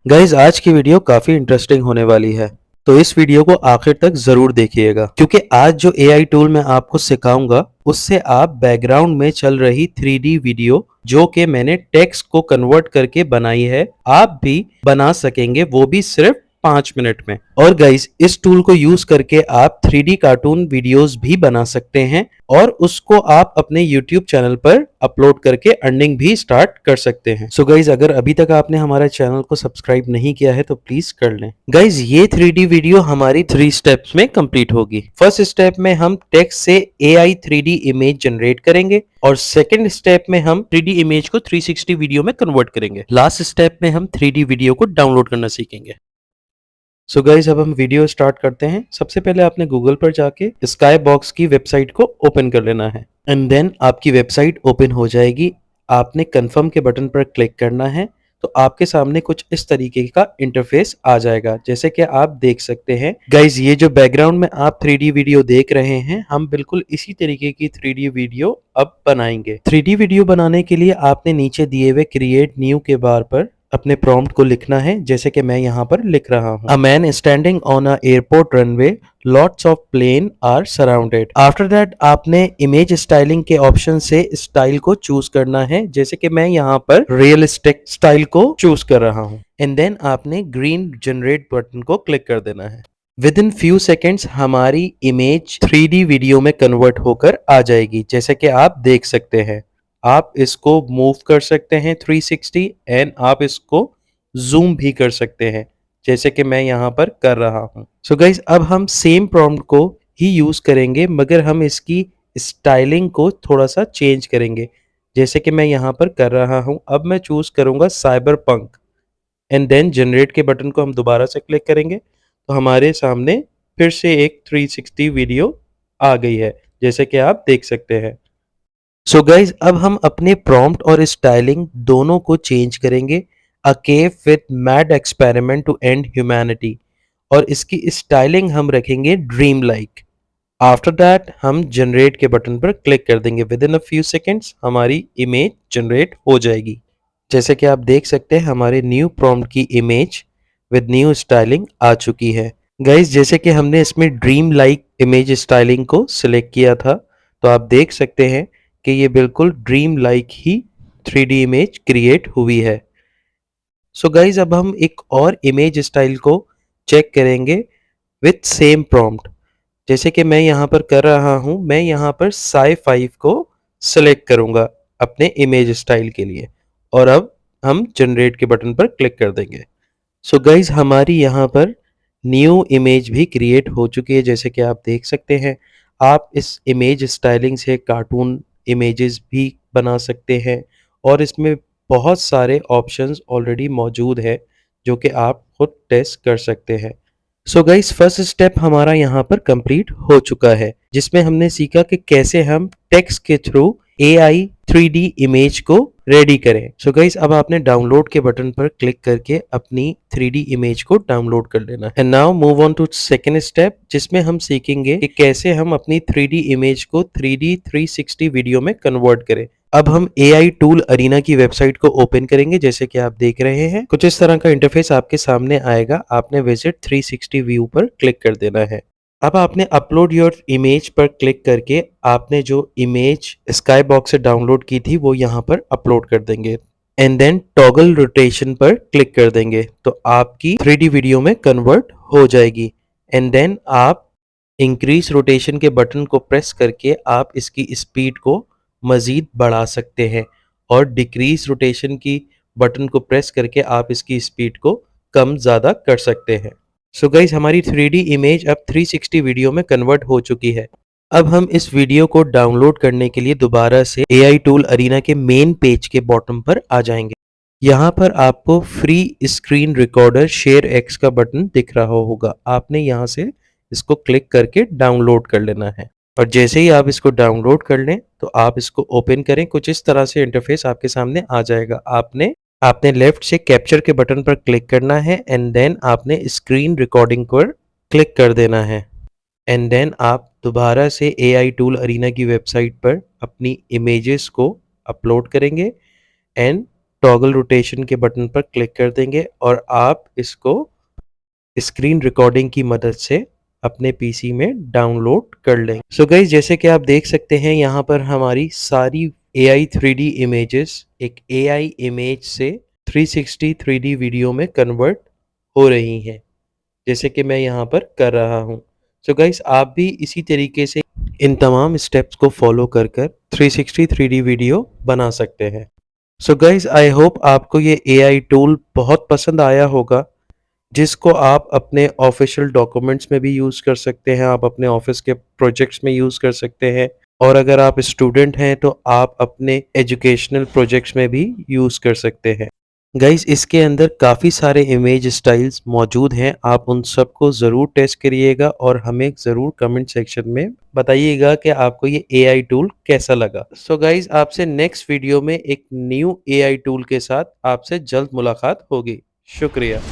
Guys आज की video काफी इंटरेस्टिंग होने वाली है, तो इस वीडियो को आखिर तक जरूर देखिएगा क्योंकि आज जो एआई टूल मैं आपको सिखाऊंगा उससे आप बैकग्राउंड में चल रही 3D वीडियो जो कि मैंने टेक्स्ट को कन्वर्ट करके बनाई है आप भी बना सकेंगे, वो भी सिर्फ 5 मिनट में। और गाइज इस टूल को यूज करके आप 3D कार्टून वीडियोस भी बना सकते हैं और उसको आप अपने YouTube चैनल पर अपलोड करके अर्निंग भी स्टार्ट कर सकते हैं। सो गाइज अगर अभी तक आपने हमारे चैनल को सब्सक्राइब नहीं किया है तो प्लीज कर लें। गाइज ये 3D वीडियो हमारी 3 स्टेप्स में कंप्लीट होगी। फर्स्ट स्टेप में हम टेक्स्ट से AI 3D इमेज जनरेट करेंगे और सेकंड स्टेप में हम 3D इमेज को 360 वीडियो में कन्वर्ट करेंगे। लास्ट स्टेप में हम 3D वीडियो को डाउनलोड करना सीखेंगे। सो गाइज अब हम वीडियो स्टार्ट करते हैं। सबसे पहले आपने गूगल पर जाके स्काई बॉक्स की वेबसाइट को ओपन कर लेना है एंड देन आपकी वेबसाइट ओपन हो जाएगी। आपने कंफर्म के बटन पर क्लिक करना है तो आपके सामने कुछ इस तरीके का इंटरफेस आ जाएगा, जैसे कि आप देख सकते हैं। गाइज ये जो बैकग्राउंड में आप 3D वीडियो देख रहे हैं, हम बिल्कुल इसी तरीके की 3D वीडियो अब बनाएंगे। 3D वीडियो बनाने के लिए आपने नीचे दिए हुए क्रिएट न्यू के बार पर अपने प्रॉम्प्ट को लिखना है, जैसे कि मैं यहाँ पर लिख रहा हूँ। A man standing on a airport runway, lots of plane are surrounded. After that आपने इमेज स्टाइलिंग के ऑप्शन से स्टाइल को चूज करना है, जैसे कि मैं यहाँ पर रियलिस्टिक स्टाइल को चूज कर रहा हूँ एंड देन आपने ग्रीन जनरेट बटन को क्लिक कर देना है। विद इन फ्यू सेकेंड्स हमारी इमेज 3D वीडियो में कन्वर्ट होकर आ जाएगी, जैसे कि आप देख सकते हैं। आप इसको मूव कर सकते हैं 360 एंड आप इसको जूम भी कर सकते हैं, जैसे कि मैं यहाँ पर कर रहा हूँ। सो गाइज अब हम सेम प्रॉम्प्ट को ही यूज करेंगे मगर हम इसकी स्टाइलिंग को थोड़ा सा चेंज करेंगे, जैसे कि मैं यहाँ पर कर रहा हूँ। अब मैं चूज करूंगा cyber punk and then generate के बटन को हम दोबारा से क्लिक करेंगे तो हमारे सामने फिर से एक 360 वीडियो आ गई है, जैसे कि आप देख सकते हैं। सो गाइज अब हम अपने प्रॉम्प्ट और स्टाइलिंग दोनों को चेंज करेंगे। A cave with mad experiment to end humanity, और इसकी स्टाइलिंग हम रखेंगे ड्रीम लाइक। आफ्टर दैट हम जनरेट के बटन पर क्लिक कर देंगे। Within a few seconds हमारी इमेज जनरेट हो जाएगी, जैसे कि आप देख सकते हैं हमारे न्यू प्रॉम्प्ट की इमेज विद न्यू स्टाइलिंग आ चुकी है। गाइज जैसे कि हमने इसमें ड्रीम लाइक इमेज स्टाइलिंग को सिलेक्ट किया था तो आप देख सकते हैं कि ये बिल्कुल dream like he 3D image create हुई है। सो गाइज अब हम एक और इमेज स्टाइल को चेक करेंगे विथ सेम प्रॉम्प्ट, जैसे कि मैं यहाँ पर कर रहा हूँ। मैं यहाँ पर साई 5 को सिलेक्ट करूँगा अपने इमेज स्टाइल के लिए और अब हम जनरेट के बटन पर क्लिक कर देंगे। सो गाइज हमारी यहाँ पर न्यू इमेज भी क्रिएट हो चुकी है, जैसे कि आप देख सकते हैं। आप इस इमेज स्टाइलिंग से कार्टून इमेजेस भी बना सकते हैं और इसमें बहुत सारे ऑप्शंस ऑलरेडी मौजूद है जो कि आप खुद टेस्ट कर सकते हैं। सो गाइस फर्स्ट स्टेप हमारा यहाँ पर कंप्लीट हो चुका है, जिसमें हमने सीखा कि कैसे हम टेक्स्ट के थ्रू AI 3D इमेज को रेडी करें। सो गाइस अब आपने डाउनलोड के बटन पर क्लिक करके अपनी 3D इमेज को डाउनलोड कर लेना है। Now move on to second step, जिसमें हम सीखेंगे कि कैसे हम अपनी 3D इमेज को 3D 360 वीडियो में कन्वर्ट करें। अब हम AI टूल अरीना की वेबसाइट को ओपन करेंगे, जैसे कि आप देख रहे हैं कुछ इस तरह का इंटरफेस आपके सामने आएगा। आपने विजिट 360 व्यू पर क्लिक कर देना है। अब आपने अपलोड योर इमेज पर क्लिक करके आपने जो इमेज स्काई बॉक्स से डाउनलोड की थी वो यहाँ पर अपलोड कर देंगे एंड देन टॉगल रोटेशन पर क्लिक कर देंगे तो आपकी 3D वीडियो में कन्वर्ट हो जाएगी। एंड देन आप इंक्रीज रोटेशन के बटन को प्रेस करके आप इसकी स्पीड को मज़ीद बढ़ा सकते हैं और डिक्रीज रोटेशन की बटन को प्रेस करके आप इसकी स्पीड को कम ज़्यादा कर सकते हैं। सो गाइज हमारी 3D इमेज अब 360 वीडियो में कन्वर्ट हो चुकी है। अब हम इस वीडियो को डाउनलोड करने के लिए दोबारा से AI टूल अरीना के मेन पेज के बॉटम पर आ जाएंगे। यहाँ पर आपको free screen recorder share x का बटन दिख रहा होगा। आपने यहाँ से इसको क्लिक करके डाउनलोड कर लेना है और जैसे ही आप इसको डाउनलोड कर लें तो आप इसको ओपन करें। कुछ इस तरह से इंटरफेस आपके सामने आ जाएगा। आपने आपने लेफ्ट से कैप्चर के बटन पर क्लिक करना है एंड देन आपने स्क्रीन रिकॉर्डिंग पर क्लिक कर देना है एंड देन आप दोबारा से AI टूल अरीना की वेबसाइट पर अपनी इमेजेस को अपलोड करेंगे एंड टॉगल रोटेशन के बटन पर क्लिक कर देंगे और आप इसको स्क्रीन रिकॉर्डिंग की मदद से अपने पीसी में डाउनलोड कर लेंगे। सो गाइस, जैसे कि आप देख सकते हैं यहाँ पर हमारी सारी AI 3D इमेजेस एक AI इमेज से 360 3D वीडियो में कन्वर्ट हो रही हैं, जैसे कि मैं यहाँ पर कर रहा हूँ। सो गाइस, आप भी इसी तरीके से इन तमाम स्टेप्स को फॉलो कर 360 3D वीडियो बना सकते हैं। सो गाइस, आई होप आपको ये AI टूल बहुत पसंद आया होगा, जिसको आप अपने ऑफिशियल डॉक्यूमेंट्स में भी यूज़ कर सकते हैं, आप अपने ऑफिस के प्रोजेक्ट्स में यूज़ कर सकते हैं, और अगर आप स्टूडेंट हैं तो आप अपने एजुकेशनल प्रोजेक्ट्स में भी यूज़ कर सकते हैं। गाइस, इसके अंदर काफ़ी सारे इमेज स्टाइल्स मौजूद हैं, आप उन सबको ज़रूर टेस्ट करिएगा और हमें ज़रूर कमेंट सेक्शन में बताइएगा कि आपको ये AI टूल कैसा लगा। सो गाइस, आपसे नेक्स्ट वीडियो में एक न्यू AI टूल के साथ आपसे जल्द मुलाकात होगी। शुक्रिया।